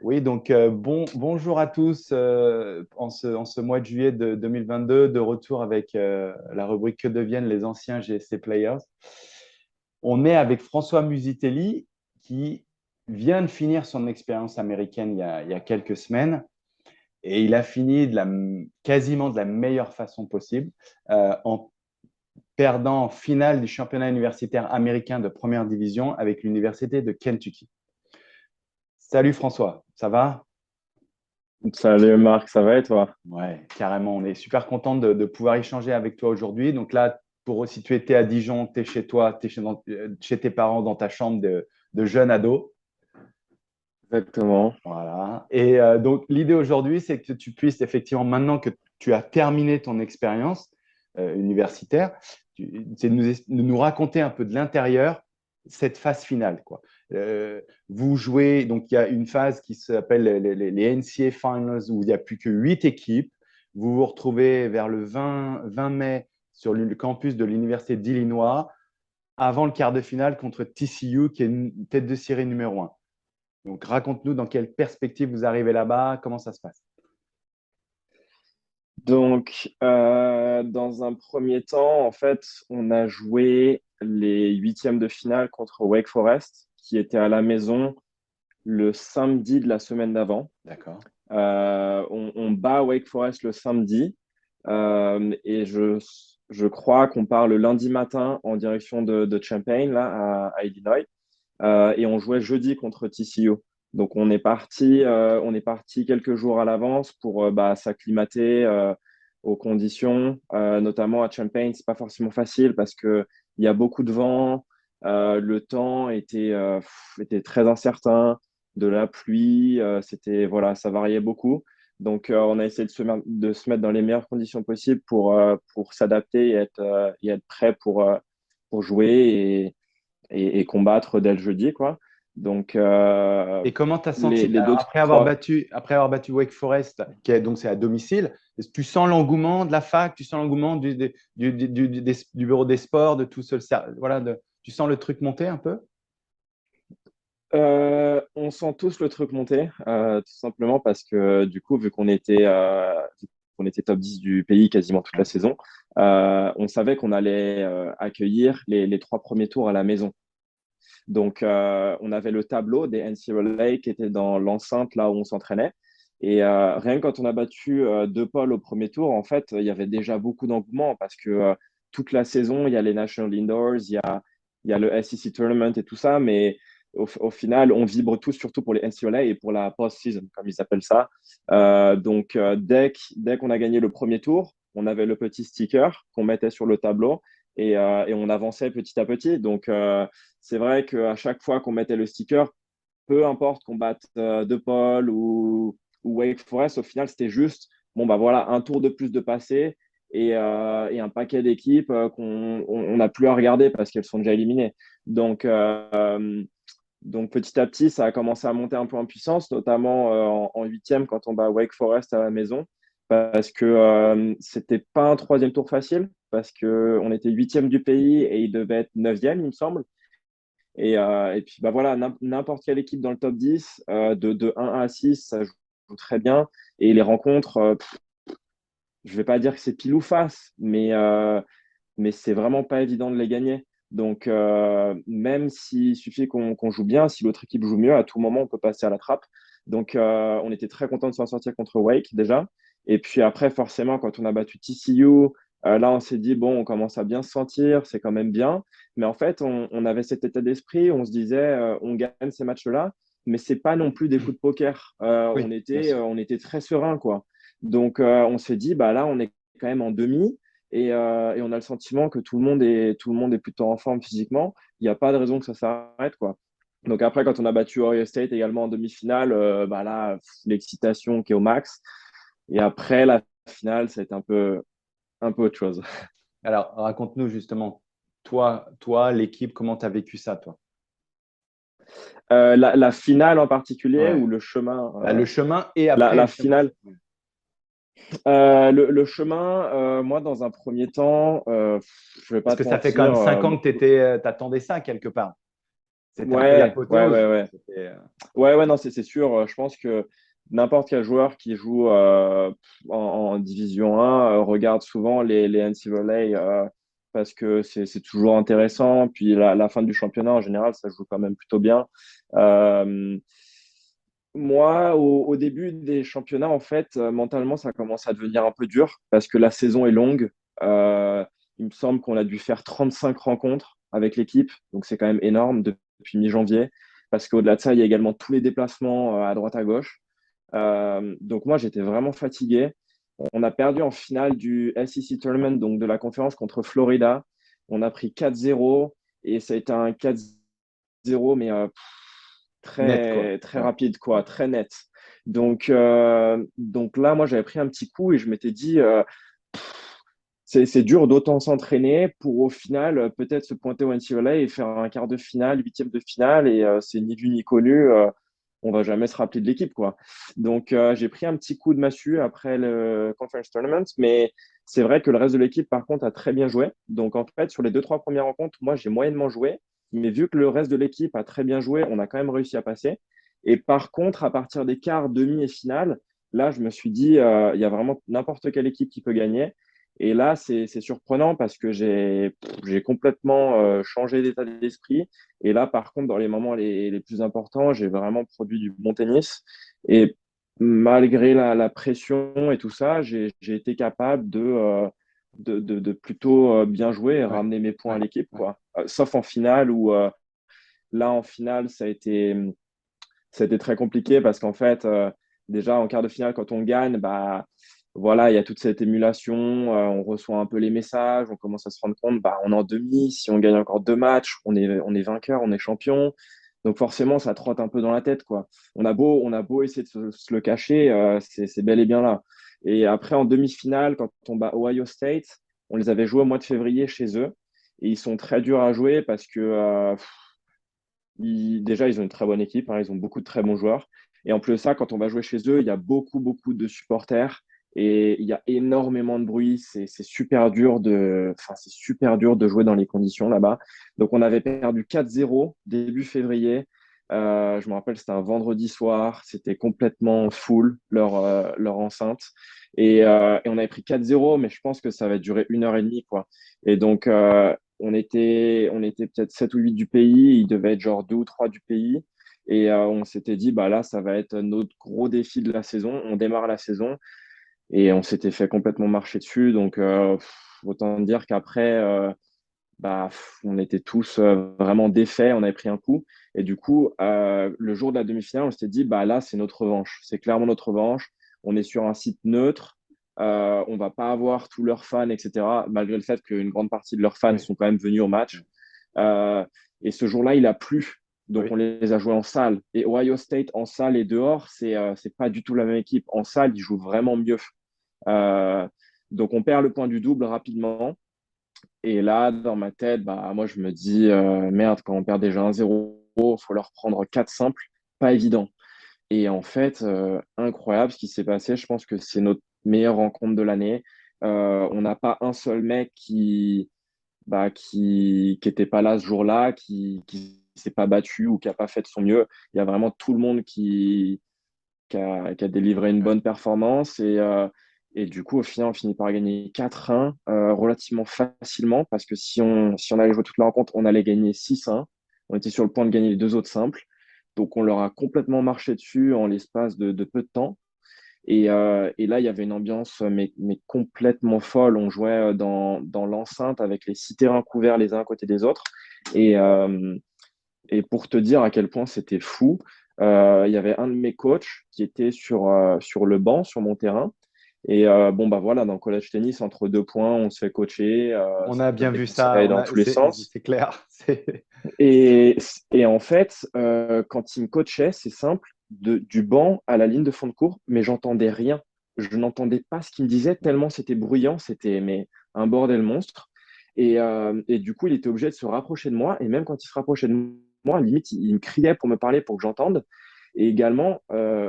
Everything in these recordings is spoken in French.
Oui, donc bonjour à tous en ce mois de juillet de 2022, de retour avec la rubrique Que deviennent les anciens GSC Players. On est avec François Musitelli qui vient de finir son expérience américaine il y a quelques semaines et il a fini quasiment de la meilleure façon possible en perdant en finale du championnat universitaire américain de première division avec l'université de Kentucky. Salut François, ça va? Salut Marc, ça va et toi? Ouais, carrément. On est super content de pouvoir échanger avec toi aujourd'hui. Donc là, pour resituer, tu es à Dijon, tu es chez toi, tu es chez tes parents dans ta chambre de jeune ado. Exactement. Voilà. Et donc, l'idée aujourd'hui, c'est que tu puisses effectivement, maintenant que tu as terminé ton expérience universitaire, c'est de nous raconter un peu de l'intérieur cette phase finale, quoi. Vous jouez, donc il y a une phase qui s'appelle les NCAA Finals où il n'y a plus que 8 équipes. Vous vous retrouvez vers le 20 mai sur le campus de l'Université d'Illinois avant le quart de finale contre TCU, qui est une tête de série numéro un. Donc, raconte-nous dans quelle perspective vous arrivez là-bas, comment ça se passe. Dans un premier temps, en fait, on a joué les huitièmes de finale contre Wake Forest, qui était à la maison le samedi de la semaine d'avant. D'accord. On bat Wake Forest le samedi et je crois qu'on part le lundi matin en direction de Champaign, là, à Illinois. Et on jouait jeudi contre TCU. Donc on est parti quelques jours à l'avance pour s'acclimater aux conditions, notamment à Champaign. C'est pas forcément facile parce que il y a beaucoup de vent, le temps était très incertain, de la pluie, c'était voilà, ça variait beaucoup. Donc on a essayé de se mettre dans les meilleures conditions possibles pour s'adapter et être prêt pour jouer et combattre dès le jeudi, quoi. Donc, Et comment tu as senti, les alors, deux, trois. après avoir battu Wake Forest, donc c'est à domicile, est-ce que tu sens l'engouement de la fac, tu sens l'engouement du bureau des sports, de tout ce, voilà, tu sens le truc monter un peu? On sent tous le truc monter, tout simplement parce que du coup, vu qu'on était top 10 du pays quasiment toute la Ouais. saison, on savait qu'on allait accueillir les trois premiers tours à la maison. Donc, on avait le tableau des NCAA qui était dans l'enceinte là où on s'entraînait. Et rien que quand on a battu DePaul au premier tour, en fait, il y avait déjà beaucoup d'engouement parce que toute la saison, il y a les National Indoors, il y a le SEC Tournament et tout ça, mais au final, on vibre tous surtout pour les NCAA et pour la post-season, comme ils appellent ça. Dès qu'on a gagné le premier tour, on avait le petit sticker qu'on mettait sur le tableau et on avançait petit à petit. Donc, c'est vrai qu'à chaque fois qu'on mettait le sticker, peu importe qu'on batte DePaul ou Wake Forest, au final, c'était juste, bon, bah voilà, un tour de plus de passé et un paquet d'équipes qu'on n'a plus à regarder parce qu'elles sont déjà éliminées. Donc, donc, petit à petit, ça a commencé à monter un peu en puissance, notamment en huitième quand on bat Wake Forest à la maison, parce que c'était pas un troisième tour facile, parce qu'on était huitième du pays et il devait être neuvième, il me semble. Et puis, bah voilà, n'importe quelle équipe dans le top 10, de 1 à 6, ça joue très bien. Et les rencontres, je vais pas dire que c'est pile ou face, mais c'est vraiment pas évident de les gagner. Donc, même s'il suffit qu'on joue bien, si l'autre équipe joue mieux, à tout moment, on peut passer à la trappe. Donc, on était très content de s'en sortir contre Wake déjà. Et puis après, forcément, quand on a battu TCU, là, on s'est dit, bon, on commence à bien se sentir, c'est quand même bien. Mais en fait, on avait cet état d'esprit, on se disait, on gagne ces matchs-là, mais c'est pas non plus des coups de poker. Oui, bien sûr. On était très serein, quoi. Donc, on s'est dit, bah là, on est quand même en demi. Et on a le sentiment que tout le monde est plutôt en forme physiquement. Il n'y a pas de raison que ça s'arrête, quoi. Donc après, quand on a battu Ohio State également en demi-finale, bah là, l'excitation qui est au max. Et après, la finale, c'est un peu autre chose. Alors, raconte-nous justement, l'équipe, comment tu as vécu ça, toi? La finale en particulier Ouais. ou le chemin Bah, le chemin et après, la justement. finale. Le chemin, moi, dans un premier temps, je vais Parce pas que te ça fait quand même mentir, 5 ans que tu t'attendais ça quelque part. C'était un peu Ouais, ouais, ouais, l'apothéose. ouais. C'était, Ouais, ouais, non, c'est sûr. Je pense que n'importe quel joueur qui joue en Division 1 regarde souvent les NCAA parce que c'est toujours intéressant. Puis la fin du championnat, en général, ça joue quand même plutôt bien. Euh, Moi, au début des championnats, en fait, mentalement, ça commence à devenir un peu dur parce que la saison est longue. Euh, il me semble qu'on a dû faire 35 rencontres avec l'équipe, donc c'est quand même énorme depuis mi-janvier. Parce qu'au-delà de ça, il y a également tous les déplacements à droite à gauche. Donc moi, j'étais vraiment fatigué. On a perdu en finale du SEC Tournament, donc de la conférence contre Florida. On a pris 4-0 et ça a été un 4-0, mais net, quoi. très, très Ouais. rapide, quoi, très net. Donc là, moi, j'avais pris un petit coup et je m'étais dit, c'est dur d'autant s'entraîner pour au final peut-être se pointer au NCAA et faire un quart de finale, huitième de finale et c'est ni vu ni connu. On va jamais se rappeler de l'équipe, quoi. Donc j'ai pris un petit coup de massue après le Conference Tournament, mais c'est vrai que le reste de l'équipe, par contre, a très bien joué. Donc en fait, sur les deux, trois premières rencontres, moi, j'ai moyennement joué, mais vu que le reste de l'équipe a très bien joué, on a quand même réussi à passer. Et par contre, à partir des quarts, demi et finale, là, je me suis dit, il y a vraiment n'importe quelle équipe qui peut gagner. Et là, c'est surprenant parce que j'ai complètement changé d'état d'esprit. Et là, par contre, dans les moments les plus importants, j'ai vraiment produit du bon tennis. Et malgré la pression et tout ça, j'ai été capable de plutôt bien jouer et Ouais. ramener mes points à Ouais. l'équipe, Ouais. quoi. Sauf en finale où là, en finale, ça a été très compliqué parce qu'en fait, déjà en quart de finale, quand on gagne, bah, voilà, il y a toute cette émulation, on reçoit un peu les messages, on commence à se rendre compte, bah, on est en demi, si on gagne encore deux matchs, on est vainqueur, on est champion. Donc forcément, ça trotte un peu dans la tête, quoi. On a beau essayer de se le cacher, c'est bel et bien là. Et après, en demi-finale, quand on bat Ohio State, on les avait joués au mois de février chez eux. Et ils sont très durs à jouer parce que déjà, ils ont une très bonne équipe, hein, ils ont beaucoup de très bons joueurs. Et en plus de ça, quand on va jouer chez eux, il y a beaucoup, beaucoup de supporters et il y a énormément de bruit. C'est super dur enfin, c'est super dur de jouer dans les conditions là-bas. Donc, on avait perdu 4-0 début février. Je me rappelle, c'était un vendredi soir. C'était complètement full, leur enceinte. Et on avait pris 4-0, mais je pense que ça va durer une heure et demie, quoi. Et donc, on était peut-être 7 ou 8 du pays, il devait être genre 2 ou 3 du pays. Et on s'était dit, bah là, ça va être notre gros défi de la saison. On démarre la saison et on s'était fait complètement marcher dessus. Donc, autant dire qu'après, bah, on était tous vraiment défaits, on avait pris un coup. Et du coup, le jour de la demi-finale, on s'était dit, bah là, c'est notre revanche. C'est clairement notre revanche. On est sur un site neutre. On va pas avoir tous leurs fans, etc. Malgré le fait qu'une grande partie de leurs fans Ouais. sont quand même venus au Ouais. match. Euh, et ce jour-là, il a plu. Donc, on Oui. les a joués en salle. Et Ohio State, en salle et dehors, c'est pas du tout la même équipe. En salle, ils jouent vraiment mieux. Euh, donc, on perd le point du double rapidement. Et là, dans ma tête, bah, moi, je me dis, merde, quand on perd déjà 1-0, il faut leur prendre 4 simples. Pas évident. Et en fait, incroyable ce qui s'est passé. Je pense que c'est notre meilleure rencontre de l'année. On n'a pas un seul mec qui était pas là ce jour-là, qui s'est pas battu ou qui a pas fait de son mieux. Il y a vraiment tout le monde qui a délivré une Ouais. bonne performance. Et du coup, au final, on finit par gagner 4-1 relativement facilement parce que si on allait jouer toute la rencontre, on allait gagner 6-1. On était sur le point de gagner les deux autres simples. Donc, on leur a complètement marché dessus en l'espace de peu de temps. Et là, il y avait une ambiance mais complètement folle. On jouait dans l'enceinte avec les 6 terrains couverts les uns à côté des autres. Et, euh, et pour te dire à quel point c'était fou, il y avait un de mes coachs qui était sur le banc, sur mon terrain. Et bon, bah voilà, dans le college tennis, entre deux points, on se fait coacher, On ça a donne bien des vu ça. conseils dans tous les sens. C'est clair. Et, et en fait, quand il me coachait, c'est simple, du banc à la ligne de fond de cours, mais j'entendais rien. Je n'entendais pas ce qu'il me disait tellement c'était bruyant, c'était mais un bordel monstre. Et du coup, il était obligé de se rapprocher de moi. Et même quand il se rapprochait de moi, limite, il me criait pour me parler, pour que j'entende. Et également,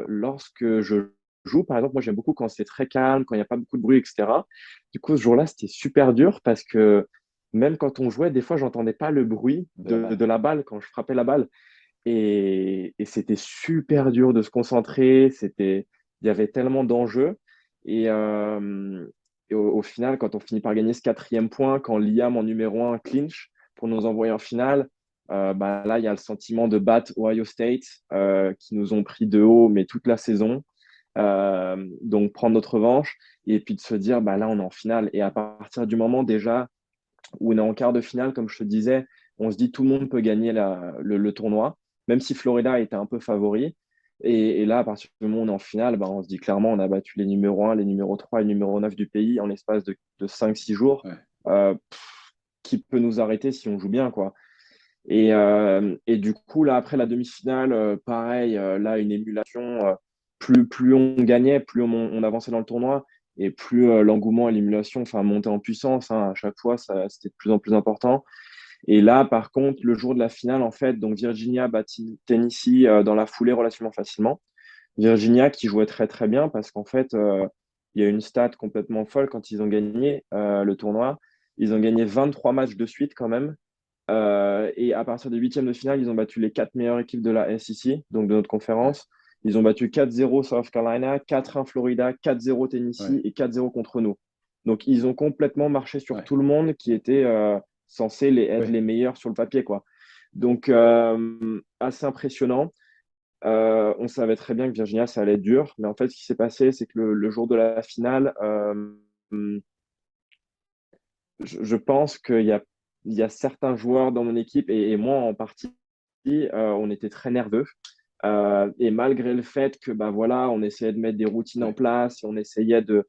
lorsque je joue, par exemple, moi j'aime beaucoup quand c'est très calme, quand il n'y a pas beaucoup de bruit, etc. Du coup, ce jour-là, c'était super dur parce que même quand on jouait, des fois, j'entendais pas le bruit de la de balle. la balle quand je frappais la balle. Et c'était super dur de se concentrer. Il y avait tellement d'enjeux. Et, au final, quand on finit par gagner ce quatrième point, quand Liam en numéro un clinch pour nous envoyer en finale, bah, là, il y a le sentiment de battre Ohio State, qui nous ont pris de haut, mais toute la saison. Donc, prendre notre revanche et puis de se dire, bah, là, on est en finale. Et à partir du moment déjà où on est en quart de finale, comme je te disais, on se dit tout le monde peut gagner le tournoi, même si Florida était un peu favori. Et là, à partir du moment où on est en finale, bah, on se dit clairement, on a battu les numéros un, les numéros 3 et les numéros 9 du pays en l'espace de 5-6 jours. Ouais. Qui peut nous arrêter si on joue bien, quoi. Et du coup, là, après la demi-finale, pareil, là, une émulation. Plus on gagnait, plus on avançait dans le tournoi et plus l'engouement et l'émulation montaient en puissance. Hein. À chaque fois, c'était de plus en plus important. Et là, par contre, le jour de la finale, en fait, donc Virginia battit Tennessee dans la foulée relativement facilement. Virginia qui jouait très très bien parce qu'en fait, il y a une stat complètement folle quand ils ont gagné le tournoi. Ils ont gagné 23 matchs de suite quand même. Et à partir des huitièmes de finale, ils ont battu les quatre meilleures équipes de la SEC, donc de notre Ouais. conférence. Ils ont battu 4-0 South Carolina, 4-1 Florida, 4-0 Tennessee Ouais. et 4-0 contre nous. Donc ils ont complètement marché sur Ouais. tout le monde qui était censé être Ouais. les meilleurs sur le papier, quoi. Donc assez impressionnant. On savait très bien que Virginia, ça allait être dur. Mais en fait, ce qui s'est passé, c'est que le jour de la finale, je pense il y a certains joueurs dans mon équipe, et moi en partie, on était très nerveux. Et malgré le fait que bah, voilà, on essayait de mettre des routines en Ouais. place, on essayait de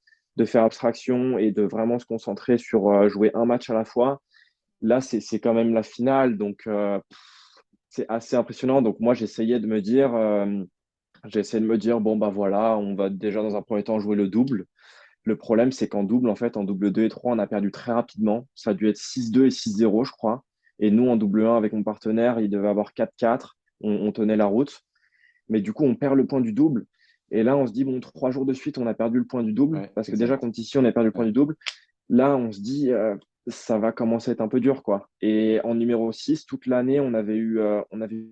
faire abstraction et de vraiment se concentrer sur jouer un match à la fois, là, c'est quand même la finale. Donc, c'est assez impressionnant. Donc, moi, j'essayais de me dire, bon, bah voilà, on va déjà dans un premier temps jouer le double. Le problème, c'est qu'en double, en fait, en double 2 et 3, on a perdu très rapidement. Ça a dû être 6-2 et 6-0, je crois. Et nous, en double 1, avec mon partenaire, il devait avoir 4-4. On tenait la route. Mais du coup, on perd le point du double. Et là, on se dit, bon, 3 jours de suite, on a perdu le point du double. Ouais. Parce que déjà, Exact. contre ici, on a perdu le point Ouais. du double. Là, on se dit, ça va commencer à être un peu dur, quoi. Et en numéro 6 toute l'année, on avait eu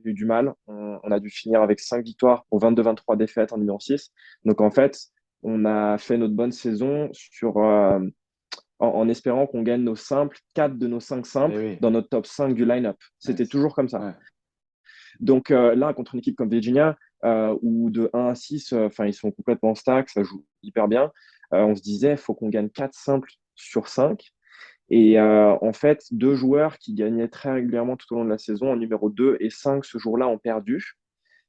du mal. On a dû finir avec 5 victoires pour 22-23 défaites en numéro 6. Donc, en fait, on a fait notre bonne saison en espérant qu'on gagne nos simples, 4 de nos 5 Eh simples oui. dans notre top 5 du line-up. Ouais. C'était toujours comme ça. Ouais. Donc là, contre une équipe comme Virginia, où de 1 à 6, ils sont complètement stack, ça joue hyper bien, on se disait, il faut qu'on gagne 4 simples sur 5. Et en fait, deux joueurs qui gagnaient très régulièrement tout au long de la saison, en numéro 2 et 5 ce jour-là, ont perdu.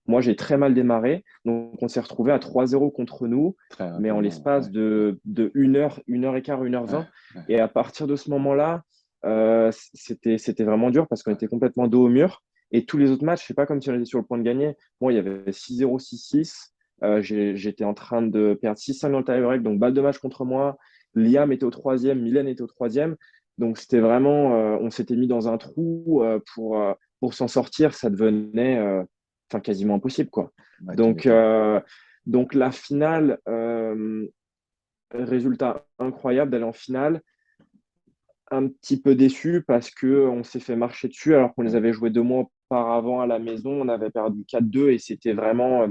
Moi, j'ai très mal démarré. Donc, on s'est retrouvé à 3-0 contre nous, Très mais en rapidement. l'espace Ouais. Ouais. de 1 heure et quart, 1h20. Ouais. Ouais. Et à partir de ce moment-là, c'était vraiment dur parce qu'on Ouais. était complètement dos au mur. Et tous les autres matchs, c'est pas comme si on était sur le point de gagner. Moi, il y avait 6-0, 6-6. J'étais en train de perdre 6-5 dans le tie-break, donc balle de match contre moi. Liam était au troisième, Milan était au troisième. Donc, c'était vraiment, on s'était mis dans un trou pour s'en sortir. Ça devenait quasiment impossible, quoi. Ouais, tu Donc, m'étonnes. donc la finale, résultat incroyable d'aller en finale. Un petit peu déçu parce que on s'est fait marcher dessus alors qu'on les Ouais. avait joués 2 mois auparavant à la maison. On avait perdu 4-2 et c'était vraiment,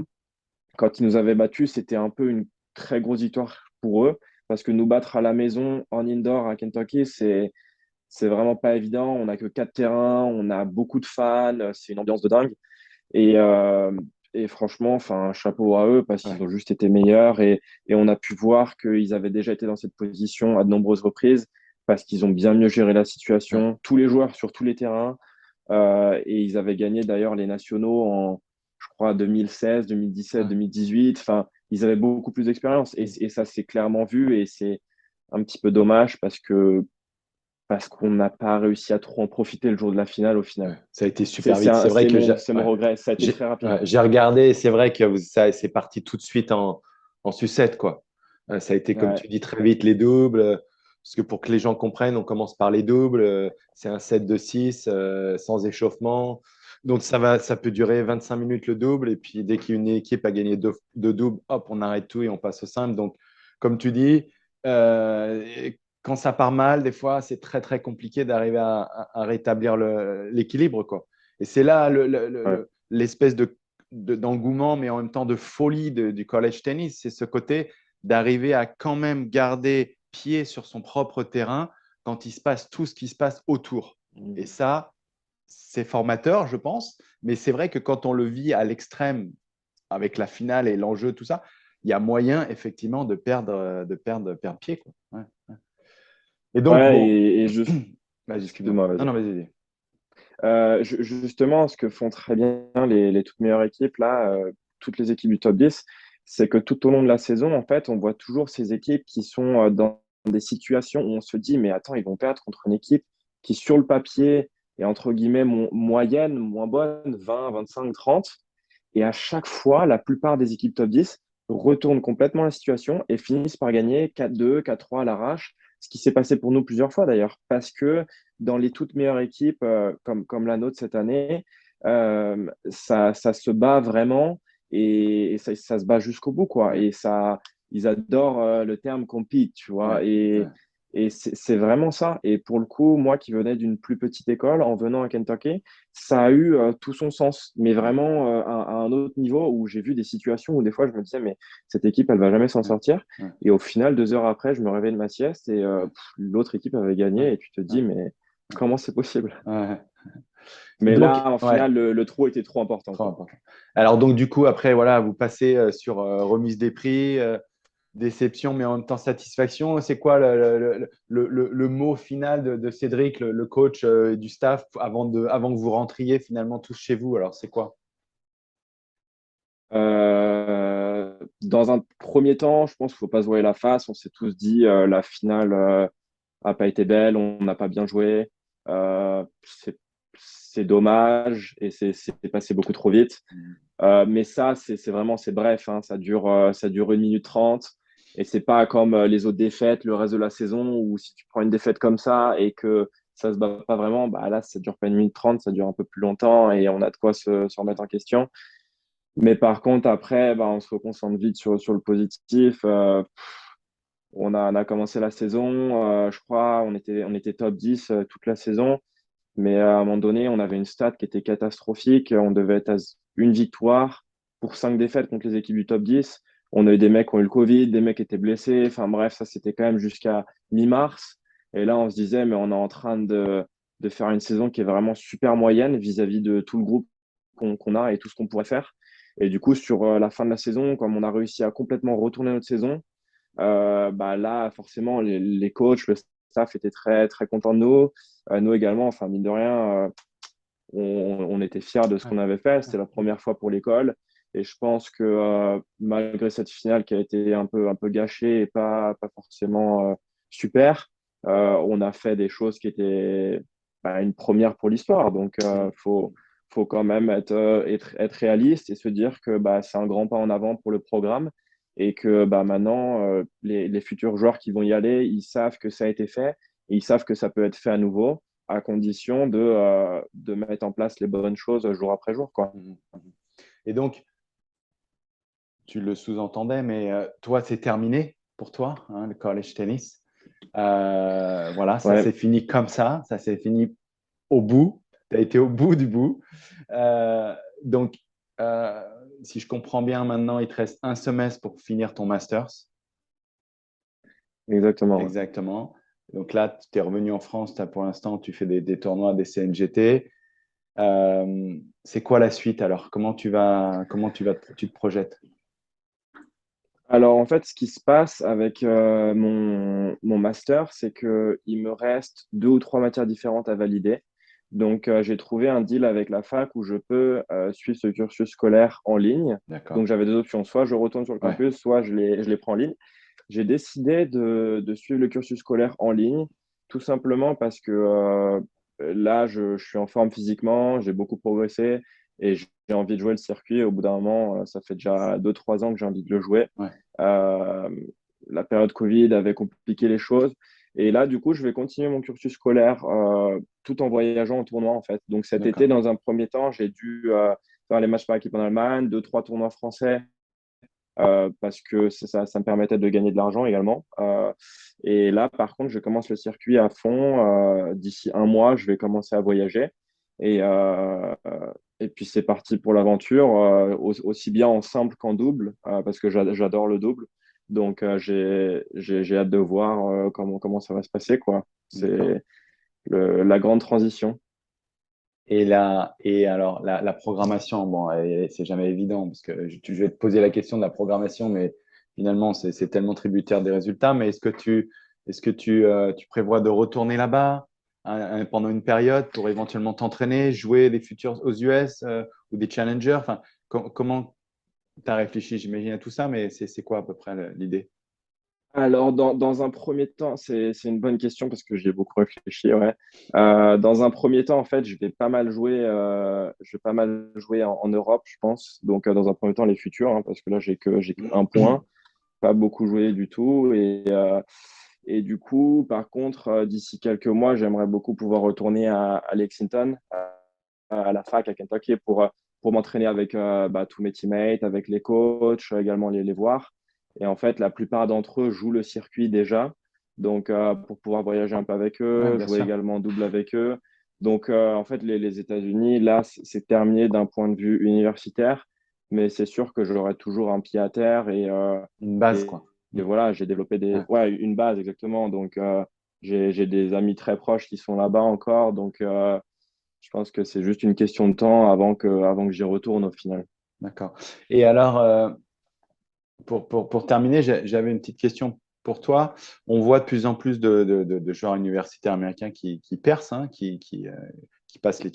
quand ils nous avaient battus, c'était un peu une très grosse victoire pour eux parce que nous battre à la maison en indoor à Kentucky, c'est vraiment pas évident. On n'a que 4 terrains, on a beaucoup de fans, c'est une ambiance de dingue. Et, euh, et franchement, chapeau à eux parce qu'ils Ouais. ont juste été meilleurs et on a pu voir qu'ils avaient déjà été dans cette position à de nombreuses reprises parce qu'ils ont bien mieux géré la Ouais. situation, tous les joueurs sur tous les terrains. Et ils avaient gagné d'ailleurs les nationaux en, je crois, 2016, 2017, Ouais. 2018. Ils avaient beaucoup plus d'expérience et ça s'est clairement vu et c'est un petit peu dommage parce qu'on n'a pas réussi à trop en profiter le jour de la finale au final. Ouais. Ça a été super vite. C'est vrai C'est que c'est mon regret. Ça a été très rapide. j'ai regardé et c'est vrai que ça c'est parti tout de suite en sucette, quoi. Ça a été, comme Ouais, tu dis, très vite les doubles. Parce que pour que les gens comprennent, on commence par les doubles. C'est un set de 6 sans échauffement. Donc ça peut durer 25 minutes le double. Et puis dès qu'une équipe a gagné deux doubles, hop, on arrête tout et on passe au simple. Donc, comme tu dis, quand ça part mal, des fois, c'est très, très compliqué d'arriver à rétablir l'équilibre, quoi. Et c'est là Ouais. l'espèce d'engouement, mais en même temps de folie du college tennis. C'est ce côté d'arriver à quand même garder pied sur son propre terrain quand il se passe tout ce qui se passe autour. Et Mm. ça, c'est formateur, je pense. Mais c'est vrai que quand on le vit à l'extrême, avec la finale et l'enjeu, tout ça, il y a moyen, effectivement, de perdre pied, quoi. Ouais. Et donc, Ouais, bon, et juste, vas-y, excuse-moi. excuse-moi, Non, vas-y. non, vas-y. Justement, ce que font très bien les toutes meilleures équipes, là, toutes les équipes du top 10, c'est que tout au long de la saison, en fait, on voit toujours ces équipes qui sont dans des situations où on se dit, mais attends, ils vont perdre contre une équipe qui, sur le papier, est entre guillemets moyenne, moins bonne, 20, 25, 30. Et à chaque fois, la plupart des équipes top 10 retournent complètement la situation et finissent par gagner 4-2, 4-3 à l'arrache, ce qui s'est passé pour nous plusieurs fois d'ailleurs, parce que dans les toutes meilleures équipes, comme la nôtre cette année, ça se bat vraiment et ça se bat jusqu'au bout, quoi. Ouais, Et ça, ils adorent le terme compete, tu ouais, vois. ouais, Et c'est vraiment ça. Et pour le coup, moi qui venais d'une plus petite école, en venant à Kentucky, ça a eu tout son sens, mais ouais, vraiment à un autre niveau où j'ai vu des situations où des fois je me disais, mais cette équipe, elle va jamais s'en ouais, sortir. ouais, Et au final, 2 heures après, je me réveille de ma sieste et ouais, l'autre équipe avait ouais, gagné et tu te ouais, dis, mais comment c'est possible? ouais. Et Mais donc, là, en ouais, final, le trou était trop important, trop quoi. important. Alors, donc, du coup, après, voilà, vous passez sur remise des prix, déception, mais en même temps satisfaction. C'est quoi le mot final de Cédric, le coach du staff, avant que vous rentriez finalement tous chez vous? Alors, c'est quoi? Dans un premier temps, je pense qu'il ne faut pas se voiler la face. On s'est tous dit, la finale a pas été belle, on n'a pas bien joué. C'est dommage et c'est passé beaucoup trop vite. Mais ça, c'est vraiment, c'est bref, hein, ça dure 1 minute 30 et c'est pas comme les autres défaites le reste de la saison où si tu prends une défaite comme ça et que ça se bat pas vraiment, bah là, ça dure pas 1 minute 30, ça dure un peu plus longtemps et on a de quoi se remettre en question. Mais par contre, après, bah, on se reconcentre vite sur le positif. On a commencé la saison, je crois, on était top 10 toute la saison. Mais à un moment donné, on avait une stat qui était catastrophique. On devait être à une victoire pour 5 défaites contre les équipes du top 10. On a eu des mecs qui ont eu le Covid, des mecs qui étaient blessés. Enfin bref, ça c'était quand même jusqu'à mi-mars. Et là, on se disait, mais on est en train de faire une saison qui est vraiment super moyenne vis-à-vis de tout le groupe qu'on a et tout ce qu'on pourrait faire. Et du coup, sur la fin de la saison, comme on a réussi à complètement retourner notre saison, bah là, forcément, les coachs, le staff étaient très, très contents de nous. Nous également, enfin, mine de rien, on était fiers de ce Ouais, qu'on avait fait. ouais, C'était la première fois pour l'école. Et je pense que malgré cette finale qui a été un peu gâchée et pas forcément super, on a fait des choses qui étaient bah, une première pour l'histoire. Donc, faut quand même être réaliste et se dire que bah, c'est un grand pas en avant pour le programme et que bah, maintenant, les futurs joueurs qui vont y aller, ils savent que ça a été fait et ils savent que ça peut être fait à nouveau à condition de mettre en place les bonnes choses jour après jour, quoi. mhm, mhm. Et donc, tu le sous-entendais, mais toi, c'est terminé pour toi, hein, le college tennis. Voilà, ça Ouais. s'est fini comme ça s'est fini au bout. Tu as été au bout du bout. Donc, euh, si je comprends bien, maintenant, il te reste un semestre pour finir ton master's. Exactement. Ouais. Exactement. Donc là, tu es revenu en France. Pour l'instant, tu fais des tournois, des CNGT. C'est quoi la suite alors? Tu te projettes? Alors, en fait, ce qui se passe avec mon master, c'est qu'il me reste 2 ou 3 matières différentes à valider. Donc, j'ai trouvé un deal avec la fac où je peux suivre ce cursus scolaire en ligne. D'accord. Donc, j'avais 2 options. Soit je retourne sur le Ouais. campus, soit je les prends en ligne. J'ai décidé de suivre le cursus scolaire en ligne, tout simplement parce que là, je suis en forme physiquement, j'ai beaucoup progressé et j'ai envie de jouer le circuit. Au bout d'un moment, ça fait déjà 2, 3 ans que j'ai envie de le jouer. Ouais. Euh, la période Covid avait compliqué les choses. Et là, du coup, je vais continuer mon cursus scolaire tout en voyageant en tournoi, en fait. Donc cet été, D'accord. dans un premier temps, j'ai dû faire les matchs par équipe en Allemagne, 2, 3 tournois français parce que ça me permettait de gagner de l'argent également. Et là, par contre, je commence le circuit à fond. D'ici un mois, je vais commencer à voyager. Et, et puis, c'est parti pour l'aventure, aussi bien en simple qu'en double, parce que j'adore le double. Donc, j'ai hâte de voir comment ça va se passer, quoi. D'accord. C'est la grande transition. Et alors, la programmation, bon, c'est jamais évident parce que je vais te poser la question de la programmation, mais finalement, c'est tellement tributaire des résultats. Mais tu prévois de retourner là-bas pendant une période pour éventuellement t'entraîner, jouer des futurs aux US ou des challengers? Enfin, comment tu as réfléchi, j'imagine, à tout ça, mais c'est quoi à peu près l'idée? Alors, dans un premier temps, c'est une bonne question parce que j'y ai beaucoup réfléchi, ouais. Dans un premier temps, en fait, je vais pas mal jouer en Europe, je pense. Donc, dans un premier temps, les futurs, hein, parce que là, j'ai que un point, pas beaucoup joué du tout. Et du coup, par contre, d'ici quelques mois, j'aimerais beaucoup pouvoir retourner à Lexington, à la fac à Kentucky, pour m'entraîner avec tous mes teammates, avec les coachs, également les voir. Et en fait, la plupart d'entre eux jouent le circuit déjà. Donc, pour pouvoir voyager un peu avec Ouais, eux, bien jouer sûr. également en double avec eux. Donc, en fait, les États-Unis, là, c'est terminé d'un point de vue universitaire. Mais c'est sûr que j'aurai toujours un pied à terre Une base, et, quoi. et voilà, j'ai développé Ouais. ouais, une base exactement. Donc, j'ai des amis très proches qui sont là-bas encore. Donc, je pense que c'est juste une question de temps avant que j'y retourne au final. D'accord. Et alors, pour terminer, j'avais une petite question pour toi. On voit de plus en plus de joueurs universitaires américains qui percent, hein, qui passent les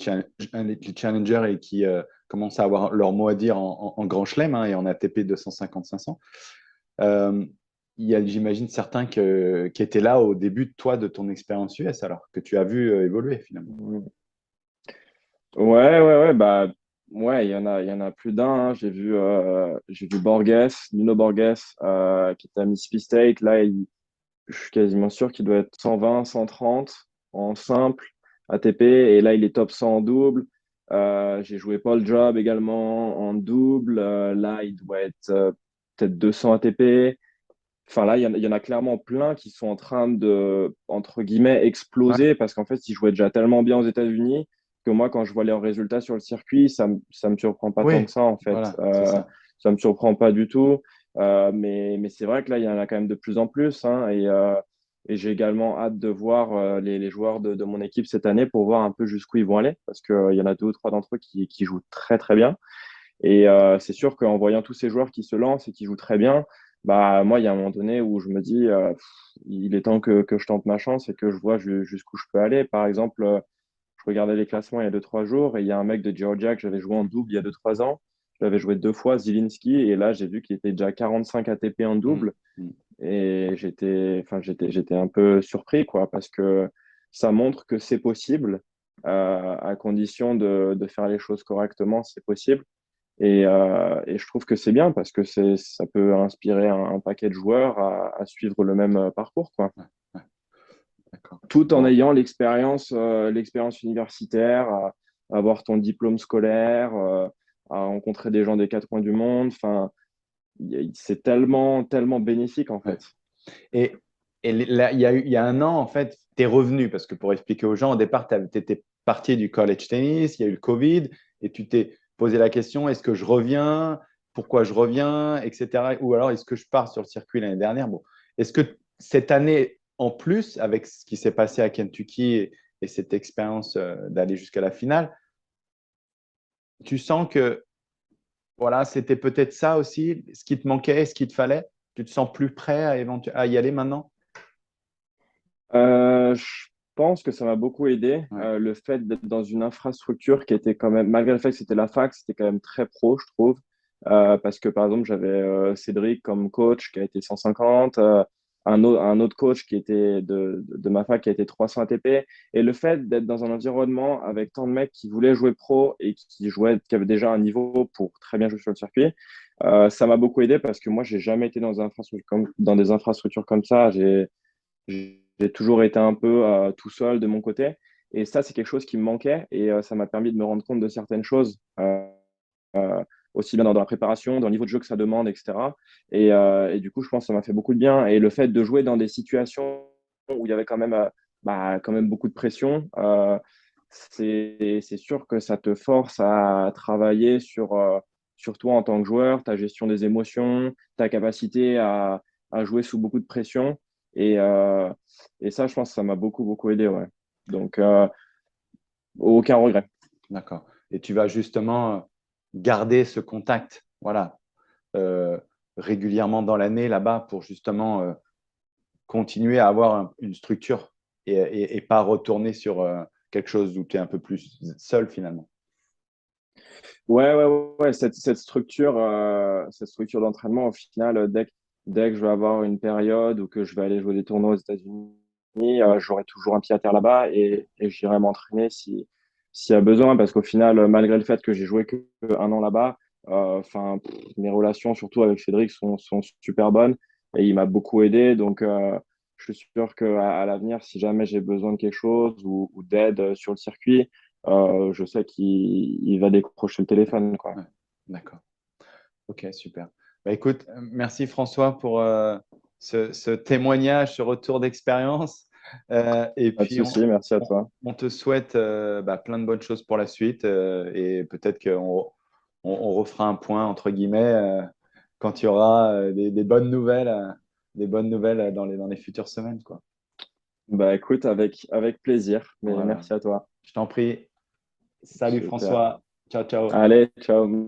challengers et qui commencent à avoir leur mot à dire en Grand Chelem et en ATP 250-500. Euh, il y a, j'imagine, certains qui étaient là au début de toi, de ton expérience US, alors que tu as vu évoluer finalement. Ouais, bah, ouais, il y en a plus d'un, hein. J'ai vu Borges, Nuno Borges, qui était à Mississippi State. Là, je suis quasiment sûr qu'il doit être 120, 130 en simple ATP. Et là, il est top 100 en double. J'ai joué Paul Job également en double. Là, il doit être peut-être 200 ATP. Enfin, là, il y en a clairement plein qui sont en train de, entre guillemets, Ouais, exploser parce qu'en fait, ils jouaient déjà tellement bien aux États-Unis que moi, quand je vois leurs résultats sur le circuit, ça me surprend pas tant oui, que ça, en fait. voilà, c'est ça. Ça me surprend pas du tout. Mais c'est vrai que là, il y en a quand même de plus en plus, hein, et j'ai également hâte de voir les joueurs de mon équipe cette année pour voir un peu jusqu'où ils vont aller parce qu'il y en a deux ou trois d'entre eux qui jouent très, très bien. Et c'est sûr qu'en voyant tous ces joueurs qui se lancent et qui jouent très bien, bah, moi, il y a un moment donné où je me dis, il est temps que je tente ma chance et que je vois jusqu'où je peux aller. Par exemple, je regardais les classements il y a 2 3 jours et il y a un mec de Georgia que j'avais joué en double il y a 2 3 ans. Je l'avais joué 2 fois, Zilinski, et là, j'ai vu qu'il était déjà 45 ATP en Mm, double. mm. Et j'étais un peu surpris, quoi, parce que ça montre que c'est possible, à condition de faire les choses correctement, c'est possible. Et je trouve que c'est bien parce que ça peut inspirer un paquet de joueurs à suivre le même parcours, quoi. Ouais, ouais, d'accord. Tout en Bon, ayant l'expérience universitaire, à avoir ton diplôme scolaire, à rencontrer des gens des quatre coins du monde. Enfin, c'est tellement, tellement bénéfique, en ouais. fait. Et, et là, il y a un an, en fait, tu es revenu, parce que pour expliquer aux gens, au départ, tu étais parti du college tennis, il y a eu le Covid, et tu t'es posé la question, est-ce que je reviens? Pourquoi je reviens? Etc. Ou alors, est-ce que je pars sur le circuit l'année dernière? Bon, est-ce que cette année, en plus, avec ce qui s'est passé à Kentucky et cette expérience d'aller jusqu'à la finale, tu sens que voilà, c'était peut-être ça aussi, ce qui te manquait, ce qu'il te fallait? Tu te sens plus prêt à y aller maintenant? Je pense que ça m'a beaucoup aidé. Ouais. Le fait d'être dans une infrastructure qui était quand même, malgré le fait que c'était la fac, c'était quand même très pro, je trouve. Parce que par exemple, j'avais Cédric comme coach qui a été 150, un autre coach qui était de ma fac qui a été 300 ATP. Et le fait d'être dans un environnement avec tant de mecs qui voulaient jouer pro et qui avaient déjà un niveau pour très bien jouer sur le circuit, ça m'a beaucoup aidé parce que moi, j'ai jamais été dans des infrastructures comme ça. J'ai toujours été un peu tout seul de mon côté. Et ça, c'est quelque chose qui me manquait et ça m'a permis de me rendre compte de certaines choses. aussi bien dans la préparation, dans le niveau de jeu que ça demande, etc. Et du coup, je pense que ça m'a fait beaucoup de bien. Et le fait de jouer dans des situations où il y avait quand même beaucoup de pression, c'est sûr que ça te force à travailler sur toi en tant que joueur, ta gestion des émotions, ta capacité à jouer sous beaucoup de pression. Et, euh, et ça, je pense que ça m'a beaucoup, beaucoup aidé. Ouais. Donc, aucun regret. D'accord. Et tu vas justement garder ce contact, voilà, euh, régulièrement dans l'année là-bas pour justement continuer à avoir une structure et pas retourner sur quelque chose où tu es un peu plus seul finalement. Ouais, ouais, ouais. Cette structure d'entraînement, au final, dès que je vais avoir une période où que je vais aller jouer des tournois aux États-Unis, j'aurai toujours un pied à terre là-bas et j'irai m'entraîner s'il y a besoin. Parce qu'au final, malgré le fait que j'ai joué que un an là-bas, mes relations, surtout avec Cédric, sont super bonnes et il m'a beaucoup aidé. Donc, je suis sûr qu'à l'avenir, si jamais j'ai besoin de quelque chose ou d'aide sur le circuit, je sais qu'il va décrocher le téléphone, quoi. Ouais, d'accord. Ok, super. Bah, écoute, merci François pour ce témoignage, ce retour d'expérience. Et Pas de puis, souci, merci à on- toi. on te souhaite plein de bonnes choses pour la suite. Et peut-être qu'on refera un point, entre guillemets, quand il y aura des bonnes nouvelles dans les futures semaines, quoi. Bah écoute, avec plaisir, mais Voilà. merci à toi. Je t'en prie. Salut Super. François. Ciao, ciao. Allez, ciao.